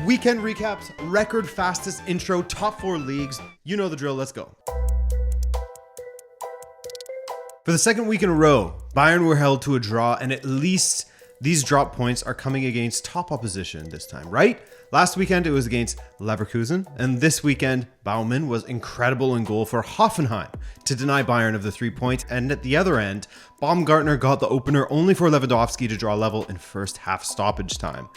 Weekend recaps, record fastest intro, top 4 leagues. You know the drill, let's go. For the second week in a row, Bayern were held to a draw, and at least these drop points are coming against top opposition this time, right? Last weekend it was against Leverkusen, and this weekend Baumann was incredible in goal for Hoffenheim to deny Bayern of the 3 points, and at the other end, Baumgartner got the opener only for Lewandowski to draw level in first half stoppage time.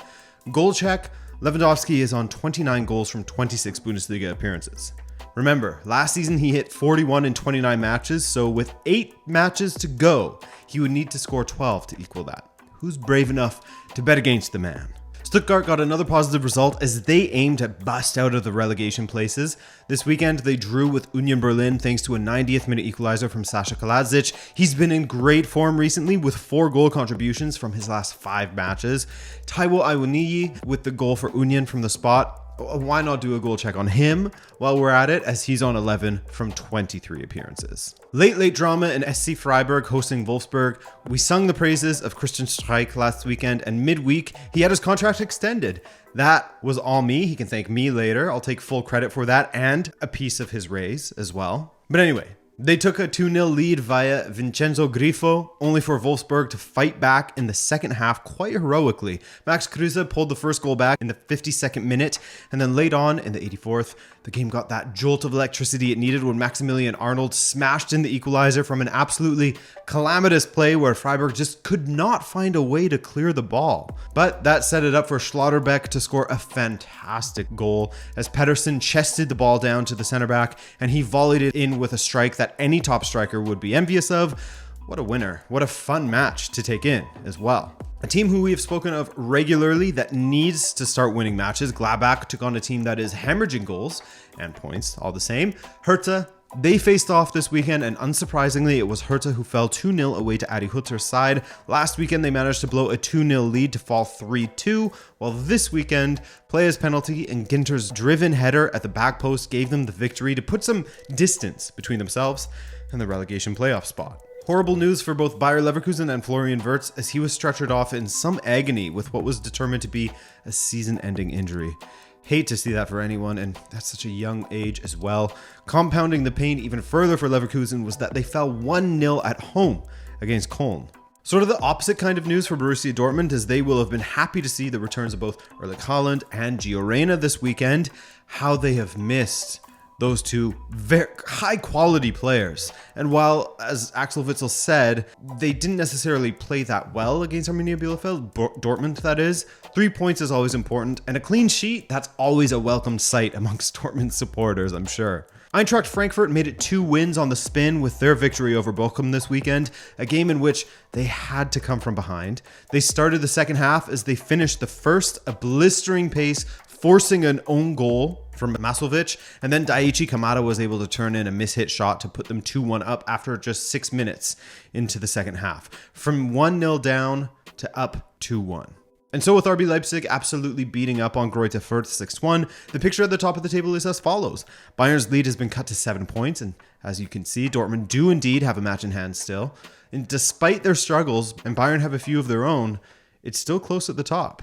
Goal check, Lewandowski is on 29 goals from 26 Bundesliga appearances. Remember, last season he hit 41 in 29 matches, so with 8 matches to go, he would need to score 12 to equal that. Who's brave enough to bet against the man? Stuttgart got another positive result as they aimed to bust out of the relegation places. This weekend, they drew with Union Berlin thanks to a 90th minute equalizer from Sasha Kaladzic. He's been in great form recently with 4 goal contributions from his last 5 matches. Taiwo Awoniyi with the goal for Union from the spot. Why not do a goal check on him while we're at it, as he's on 11 from 23 appearances. Late drama in SC Freiburg hosting Wolfsburg. We sung the praises of Christian Streich last weekend, and midweek he had his contract extended. That was all me. He can thank me later. I'll take full credit for that and a piece of his raise as well. But anyway, they took a 2-0 lead via Vincenzo Grifo, only for Wolfsburg to fight back in the second half quite heroically. Max Kruse pulled the first goal back in the 52nd minute, and then late on in the 84th, the game got that jolt of electricity it needed when Maximilian Arnold smashed in the equalizer from an absolutely calamitous play where Freiburg just could not find a way to clear the ball. But that set it up for Schlotterbeck to score a fantastic goal as Pedersen chested the ball down to the center back and he volleyed it in with a strike that any top striker would be envious of. What a winner. What a fun match to take in as well. A team who we have spoken of regularly that needs to start winning matches. Gladbach took on a team that is hemorrhaging goals and points all the same. Hertha, they faced off this weekend, and unsurprisingly, it was Hertha who fell 2-0 away to Adi Hutter's side. Last weekend, they managed to blow a 2-0 lead to fall 3-2, while this weekend, Playa's penalty and Ginter's driven header at the back post gave them the victory to put some distance between themselves and the relegation playoff spot. Horrible news for both Bayer Leverkusen and Florian Wirtz, as he was stretchered off in some agony with what was determined to be a season-ending injury. Hate to see that for anyone, and that's such a young age as well. Compounding the pain even further for Leverkusen was that they fell 1-0 at home against Köln. Sort of the opposite kind of news for Borussia Dortmund, as they will have been happy to see the returns of both Erling Haaland and Gio Reyna this weekend. How they have missed those two very high quality players. And while, as Axel Witsel said, they didn't necessarily play that well against Arminia Bielefeld, Dortmund that is, 3 points is always important, and a clean sheet, that's always a welcome sight amongst Dortmund supporters, I'm sure. Eintracht Frankfurt made it 2 wins on the spin with their victory over Bochum this weekend, a game in which they had to come from behind. They started the second half as they finished the first a blistering pace, forcing an own goal from Masovic, and then Daichi Kamada was able to turn in a mishit shot to put them 2-1 up after just 6 minutes into the second half. From 1-0 down to up 2-1. And so with RB Leipzig absolutely beating up on Greuther Fürth 6-1, the picture at the top of the table is as follows. Bayern's lead has been cut to 7 points, and as you can see, Dortmund do indeed have a match in hand still. And despite their struggles, and Bayern have a few of their own, it's still close at the top.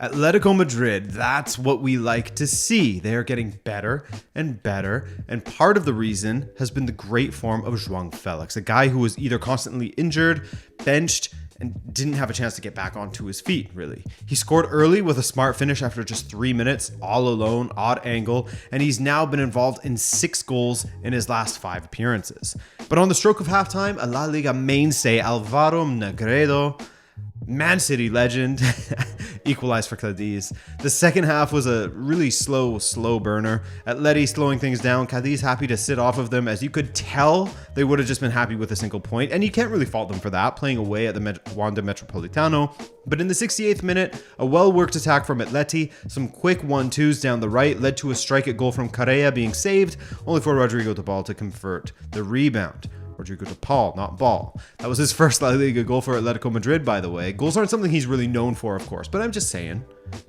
Atletico Madrid, that's what we like to see. They are getting better and better, and part of the reason has been the great form of João Felix, a guy who was either constantly injured, benched, and didn't have a chance to get back onto his feet, really. He scored early with a smart finish after just 3 minutes, all alone, odd angle, and he's now been involved in 6 goals in his last 5 appearances. But on the stroke of halftime, a La Liga mainstay, Alvaro Negredo, Man City legend, equalized for Cadiz. The second half was a really slow burner. Atleti slowing things down. Cadiz happy to sit off of them. As you could tell, they would have just been happy with a single point. And you can't really fault them for that, playing away at the Wanda Metropolitano. But in the 68th minute, a well-worked attack from Atleti, some quick 1-2s down the right led to a strike at goal from Correa being saved, only for Rodrigo de Paul to convert the rebound. Rodrigo de Paul, not Ball. That was his first La Liga goal for Atletico Madrid, by the way. Goals aren't something he's really known for, of course, but I'm just saying.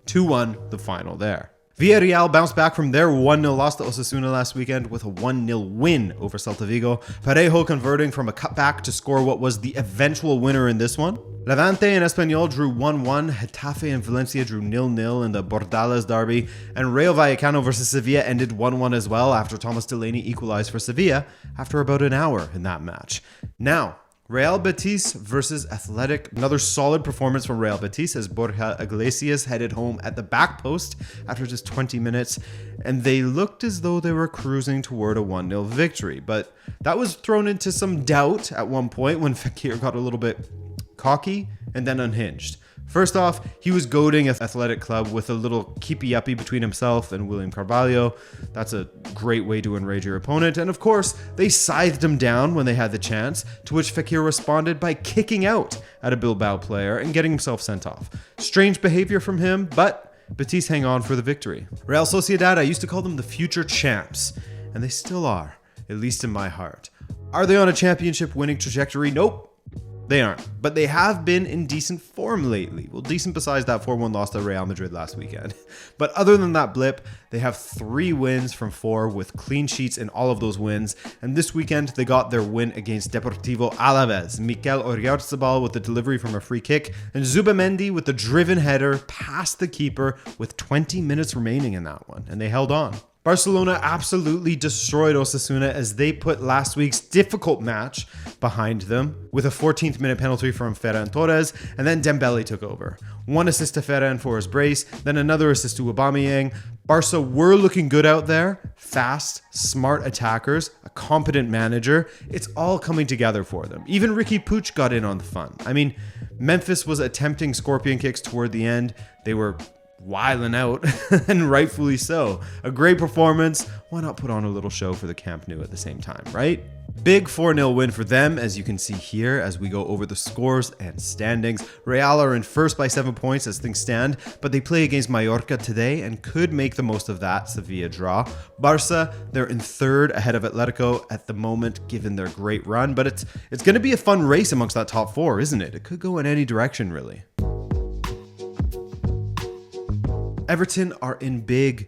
2-1, the final there. Villarreal bounced back from their 1-0 loss to Osasuna last weekend with a 1-0 win over Celta Vigo. Parejo converting from a cutback to score what was the eventual winner in this one. Levante and Espanyol drew 1-1, Getafe and Valencia drew 0-0 in the Bordales derby, and Rayo Vallecano versus Sevilla ended 1-1 as well after Thomas Delaney equalized for Sevilla after about an hour in that match. Now, Real Betis versus Athletic. Another solid performance from Real Betis as Borja Iglesias headed home at the back post after just 20 minutes, and they looked as though they were cruising toward a 1-0 victory. But that was thrown into some doubt at one point when Fekir got a little bit cocky and then unhinged. First off, he was goading Athletic Club with a little keepy-uppy between himself and William Carvalho. That's a great way to enrage your opponent. And of course, they scythed him down when they had the chance, to which Fekir responded by kicking out at a Bilbao player and getting himself sent off. Strange behavior from him, but Betis hang on for the victory. Real Sociedad, I used to call them the future champs, and they still are, at least in my heart. Are they on a championship winning trajectory? Nope. They aren't, but they have been in decent form lately. Well, decent besides that 4-1 loss to Real Madrid last weekend. But other than that blip, they have 3 wins from 4 with clean sheets in all of those wins. And this weekend, they got their win against Deportivo Alaves. Mikel Oyarzabal with the delivery from a free kick, and Zubamendi with the driven header past the keeper with 20 minutes remaining in that one. And they held on. Barcelona absolutely destroyed Osasuna as they put last week's difficult match behind them with a 14th minute penalty from Ferran Torres, and then Dembele took over. 1 assist to Ferran for his brace, then another assist to Aubameyang. Barca were looking good out there, fast, smart attackers, a competent manager. It's all coming together for them. Even Ricky Puig got in on the fun. I mean, Memphis was attempting scorpion kicks toward the end. They were wiling out, and rightfully so. A great performance. Why not put on a little show for the Camp Nou at the same time, right? Big 4-0 win for them, as you can see here as we go over the scores and standings. Real are in first by 7 points as things stand, but they play against Mallorca today and could make the most of that Sevilla draw. Barca, they're in third ahead of Atletico at the moment, given their great run, but it's going to be a fun race amongst that top 4, isn't it? It could go in any direction, really. Everton are in big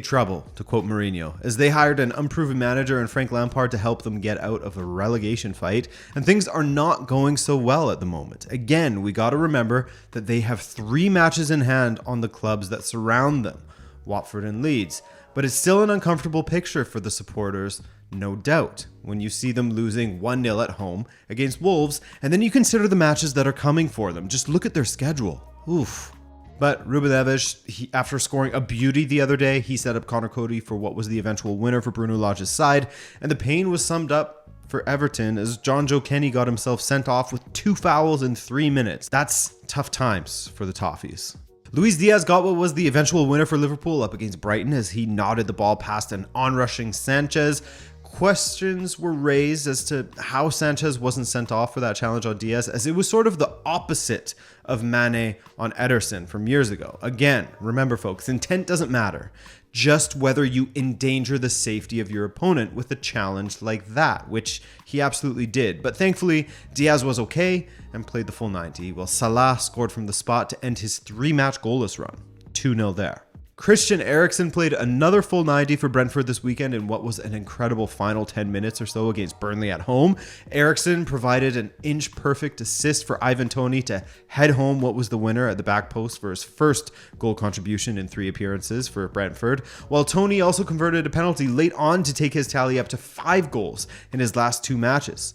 trouble, to quote Mourinho, as they hired an unproven manager in Frank Lampard to help them get out of a relegation fight, and things are not going so well at the moment. Again, we got to remember that they have 3 matches in hand on the clubs that surround them, Watford and Leeds, but it's still an uncomfortable picture for the supporters, no doubt, when you see them losing 1-0 at home against Wolves, and then you consider the matches that are coming for them. Just look at their schedule. Oof. But Ruben Neves, after scoring a beauty the other day, he set up Connor Cody for what was the eventual winner for Bruno Lage's side, and the pain was summed up for Everton as John Joe Kenny got himself sent off with 2 fouls in 3 minutes. That's tough times for the Toffees. Luis Diaz got what was the eventual winner for Liverpool up against Brighton as he nodded the ball past an onrushing Sanchez. Questions were raised as to how Sanchez wasn't sent off for that challenge on Diaz, as it was sort of the opposite of Mane on Ederson from years ago. Again, remember folks, intent doesn't matter, just whether you endanger the safety of your opponent with a challenge like that, which he absolutely did. But thankfully, Diaz was okay and played the full 90, while Salah scored from the spot to end his 3-match goalless run. 2-0 there. Christian Eriksen played another full 90 for Brentford this weekend in what was an incredible final 10 minutes or so against Burnley at home. Eriksen provided an inch-perfect assist for Ivan Toney to head home what was the winner at the back post for his first goal contribution in 3 appearances for Brentford, while Toney also converted a penalty late on to take his tally up to 5 goals in his last 2 matches.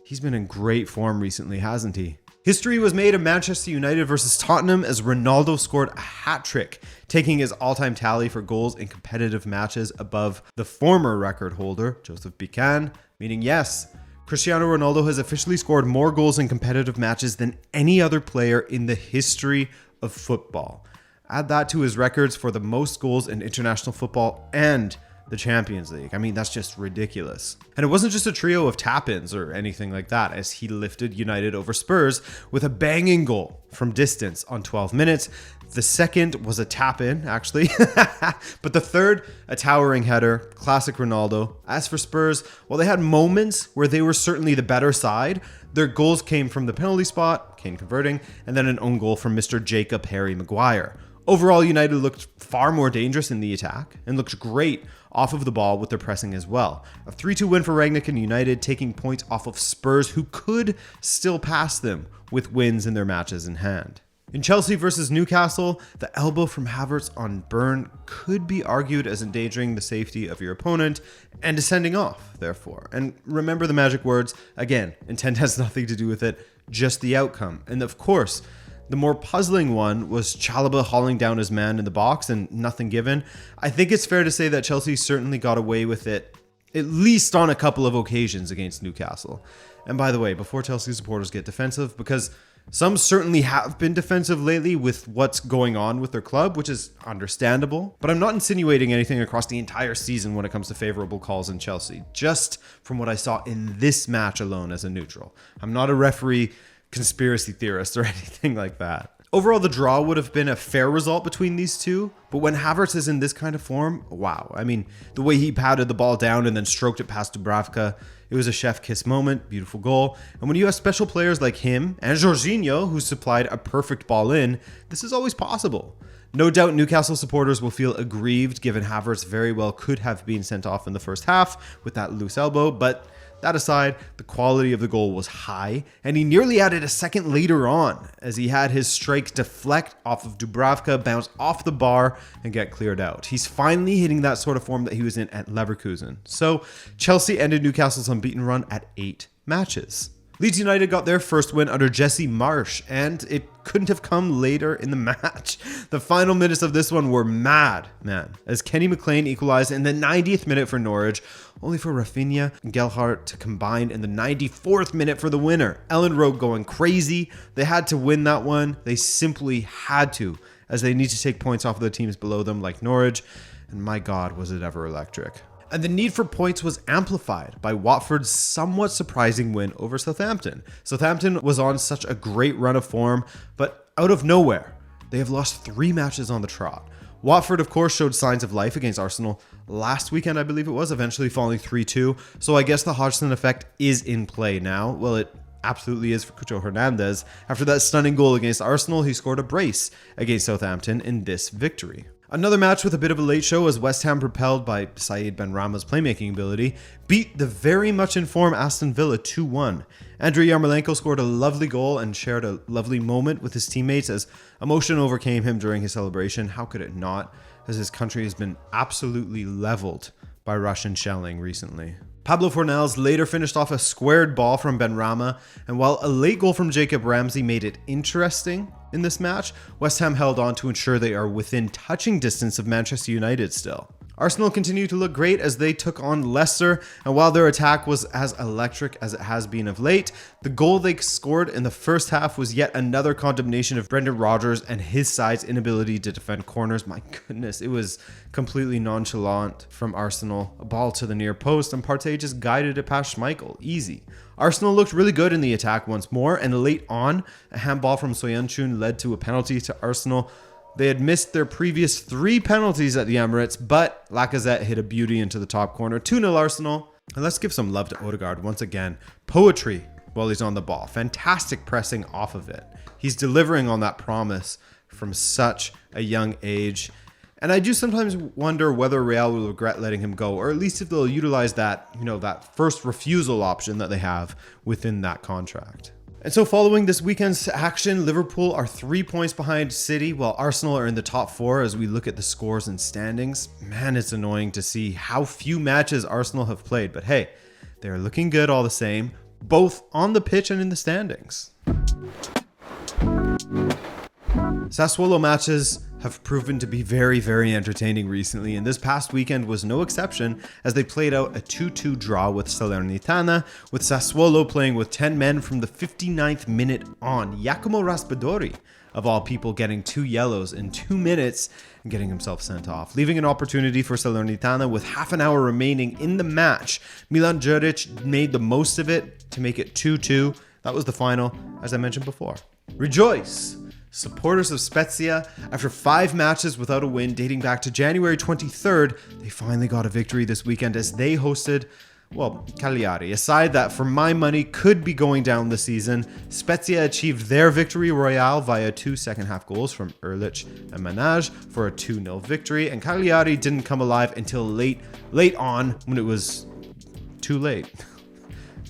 He's been in great form recently, hasn't he? History was made of Manchester United versus Tottenham as Ronaldo scored a hat-trick, taking his all-time tally for goals in competitive matches above the former record holder, Joseph Bican, meaning yes, Cristiano Ronaldo has officially scored more goals in competitive matches than any other player in the history of football. Add that to his records for the most goals in international football and the Champions League. I mean, that's just ridiculous. And it wasn't just a trio of tap-ins or anything like that, as he lifted United over Spurs with a banging goal from distance on 12 minutes. The second was a tap-in, actually. But the third, a towering header, classic Ronaldo. As for Spurs, while they had moments where they were certainly the better side, their goals came from the penalty spot, Kane converting, and then an own goal from Mr. Jacob Harry Maguire. Overall, United looked far more dangerous in the attack and looked great off of the ball with their pressing as well. A 3-2 win for Rangnick and United, taking points off of Spurs, who could still pass them with wins in their matches in hand. In Chelsea versus Newcastle, the elbow from Havertz on Burn could be argued as endangering the safety of your opponent and is sending off, therefore. And remember the magic words, again, intent has nothing to do with it, just the outcome. And of course, the more puzzling one was Chalobah hauling down his man in the box and nothing given. I think it's fair to say that Chelsea certainly got away with it, at least on a couple of occasions against Newcastle. And by the way, before Chelsea supporters get defensive, because some certainly have been defensive lately with what's going on with their club, which is understandable. But I'm not insinuating anything across the entire season when it comes to favorable calls in Chelsea, just from what I saw in this match alone as a neutral. I'm not a referee, conspiracy theorist, or anything like that. Overall, the draw would have been a fair result between these two, but when Havertz is in this kind of form, wow. I mean, the way he patted the ball down and then stroked it past Dubravka, it was a chef kiss moment, beautiful goal. And when you have special players like him and Jorginho, who supplied a perfect ball in, this is always possible. No doubt Newcastle supporters will feel aggrieved given Havertz very well could have been sent off in the first half with that loose elbow, but that aside, the quality of the goal was high, and he nearly added a second later on as he had his strike deflect off of Dubravka, bounce off the bar, and get cleared out. He's finally hitting that sort of form that he was in at Leverkusen. So Chelsea ended Newcastle's unbeaten run at 8 matches. Leeds United got their first win under Jesse Marsch, and it couldn't have come later in the match. The final minutes of this one were mad, man, as Kenny McLean equalized in the 90th minute for Norwich, only for Rafinha and Gelhardt to combine in the 94th minute for the winner. Ellen Rowe going crazy. They had to win that one. They simply had to, as they need to take points off of the teams below them like Norwich, and my God, was it ever electric. And the need for points was amplified by Watford's somewhat surprising win over Southampton. Southampton was on such a great run of form, but out of nowhere, they have lost 3 matches on the trot. Watford, of course, showed signs of life against Arsenal last weekend, I believe it was, eventually falling 3-2. So I guess the Hodgson effect is in play now. Well, it absolutely is for Cucho Hernandez. After that stunning goal against Arsenal, he scored a brace against Southampton in this victory. Another match with a bit of a late show as West Ham, propelled by Said Benrahma's playmaking ability, beat the very much in form Aston Villa 2-1. Andriy Yarmolenko scored a lovely goal and shared a lovely moment with his teammates as emotion overcame him during his celebration. How could it not, as his country has been absolutely leveled by Russian shelling recently. Pablo Fornals later finished off a squared ball from Benrahma, and while a late goal from Jacob Ramsey made it interesting in this match, West Ham held on to ensure they are within touching distance of Manchester United still. Arsenal continued to look great as they took on Leicester, and while their attack was as electric as it has been of late, the goal they scored in the first half was yet another condemnation of Brendan Rodgers and his side's inability to defend corners. My goodness, it was completely nonchalant from Arsenal. A ball to the near post, and Partey just guided it past Schmeichel. Easy. Arsenal looked really good in the attack once more, and late on, a handball from Soyuncu led to a penalty to Arsenal. They had missed their previous 3 penalties at the Emirates, but Lacazette hit a beauty into the top corner. 2-0 Arsenal. And let's give some love to Odegaard once again. Poetry while he's on the ball. Fantastic pressing off of it. He's delivering on that promise from such a young age. And I do sometimes wonder whether Real will regret letting him go, or at least if they'll utilize that, that first refusal option that they have within that contract. And so following this weekend's action, Liverpool are 3 points behind City, while Arsenal are in the top 4 as we look at the scores and standings. Man, it's annoying to see how few matches Arsenal have played, but hey, they're looking good all the same, both on the pitch and in the standings. Sassuolo matches have proven to be very, very entertaining recently, and this past weekend was no exception as they played out a 2-2 draw with Salernitana, with Sassuolo playing with 10 men from the 59th minute on. Giacomo Raspadori, of all people, getting 2 yellows in 2 minutes and getting himself sent off, leaving an opportunity for Salernitana with half an hour remaining in the match. Milan Djuric made the most of it to make it 2-2. That was the final, as I mentioned before. Rejoice! Supporters of Spezia, after 5 matches without a win dating back to January 23rd, they finally got a victory this weekend as they hosted well, Cagliari, a side that for my money could be going down this season. Spezia achieved their victory royale via 2 second-half goals from Erlich and Manage for a 2-0 victory, and Cagliari didn't come alive until late on when it was too late.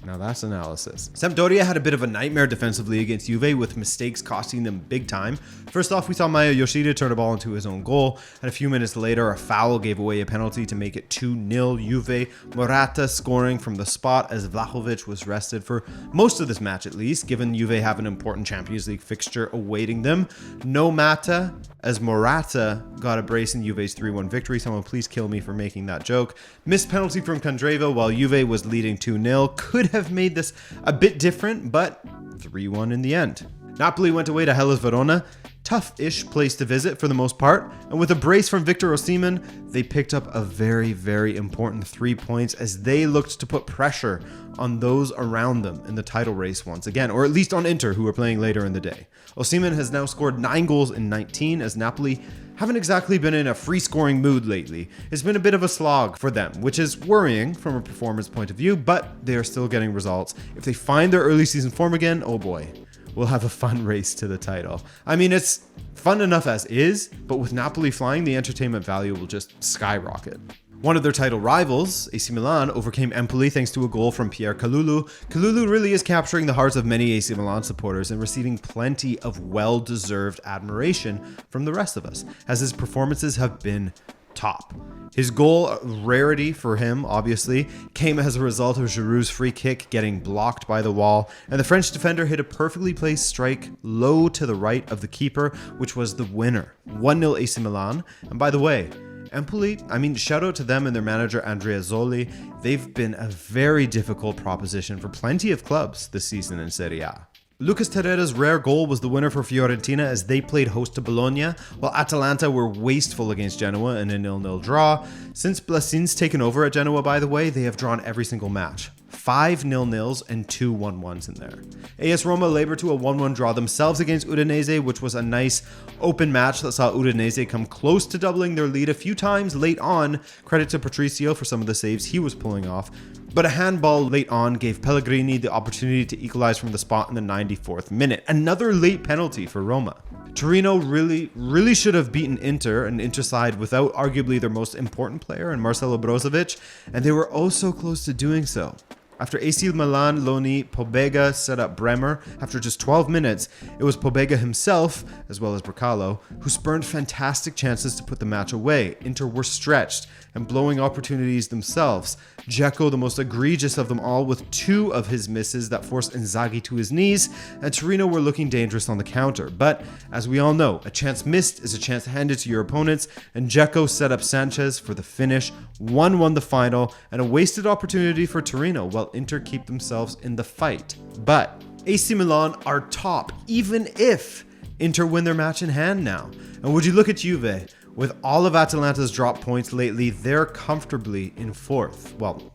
Now that's analysis. Sampdoria had a bit of a nightmare defensively against Juve, with mistakes costing them big time. First off, we saw Maya Yoshida turn a ball into his own goal, and a few minutes later, a foul gave away a penalty to make it 2-0 Juve. Morata scoring from the spot as Vlahovic was rested for most of this match at least, given Juve have an important Champions League fixture awaiting them. No Mata, as Morata got a brace in Juve's 3-1 victory. Someone please kill me for making that joke. Missed penalty from Candreva while Juve was leading 2-0. Could have made this a bit different, but 3-1 in the end. Napoli went away to Hellas Verona. Tough-ish place to visit for the most part, and with a brace from Victor Osimhen, they picked up a very, very important 3 points as they looked to put pressure on those around them in the title race once again, or at least on Inter, who were playing later in the day. Osimhen has now scored 9 goals in 19, as Napoli haven't exactly been in a free-scoring mood lately. It's been a bit of a slog for them, which is worrying from a performance point of view, but they are still getting results. If they find their early season form again, oh boy, we'll have a fun race to the title. I mean, it's fun enough as is, but with Napoli flying, the entertainment value will just skyrocket. One of their title rivals, AC Milan, overcame Empoli thanks to a goal from Pierre Kalulu. Kalulu really is capturing the hearts of many AC Milan supporters and receiving plenty of well-deserved admiration from the rest of us, as his performances have been top. His goal, rarity for him, obviously, came as a result of Giroud's free kick getting blocked by the wall, and the French defender hit a perfectly placed strike low to the right of the keeper, which was the winner. 1-0 AC Milan, and by the way, Empoli, I mean, shout out to them and their manager Andrea Zoli. They've been a very difficult proposition for plenty of clubs this season in Serie A. Lucas Torreira's rare goal was the winner for Fiorentina as they played host to Bologna, while Atalanta were wasteful against Genoa in a 0-0 draw. Since Blasin's taken over at Genoa, by the way, they have drawn every single match. 5 0-0s and 2 1-1s in there. AS Roma labored to a 1-1 draw themselves against Udinese, which was a nice open match that saw Udinese come close to doubling their lead a few times late on. Credit to Patricio for some of the saves he was pulling off. But a handball late on gave Pellegrini the opportunity to equalize from the spot in the 94th minute. Another late penalty for Roma. Torino really should have beaten Inter, an Inter side without arguably their most important player in Marcelo Brozovic, and they were oh so close to doing so. After AC Milan loanee Pobega set up Bremer, after just 12 minutes, it was Pobega himself, as well as Bracalo, who spurned fantastic chances to put the match away. Inter were stretched and blowing opportunities themselves. Dzeko, the most egregious of them all, with 2 of his misses that forced Inzaghi to his knees, and Torino were looking dangerous on the counter. But, as we all know, a chance missed is a chance handed to your opponents, and Dzeko set up Sanchez for the finish, 1-1 the final, and a wasted opportunity for Torino, while Inter keep themselves in the fight. But AC Milan are top, even if Inter win their match in hand now. And would you look at Juve? With all of Atalanta's drop points lately, they're comfortably in 4th. Well,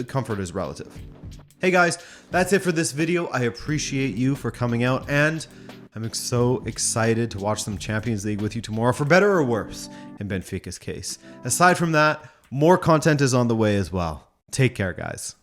comfort is relative. Hey guys, that's it for this video. I appreciate you for coming out, and I'm so excited to watch some Champions League with you tomorrow, for better or worse, in Benfica's case. Aside from that, more content is on the way as well. Take care, guys.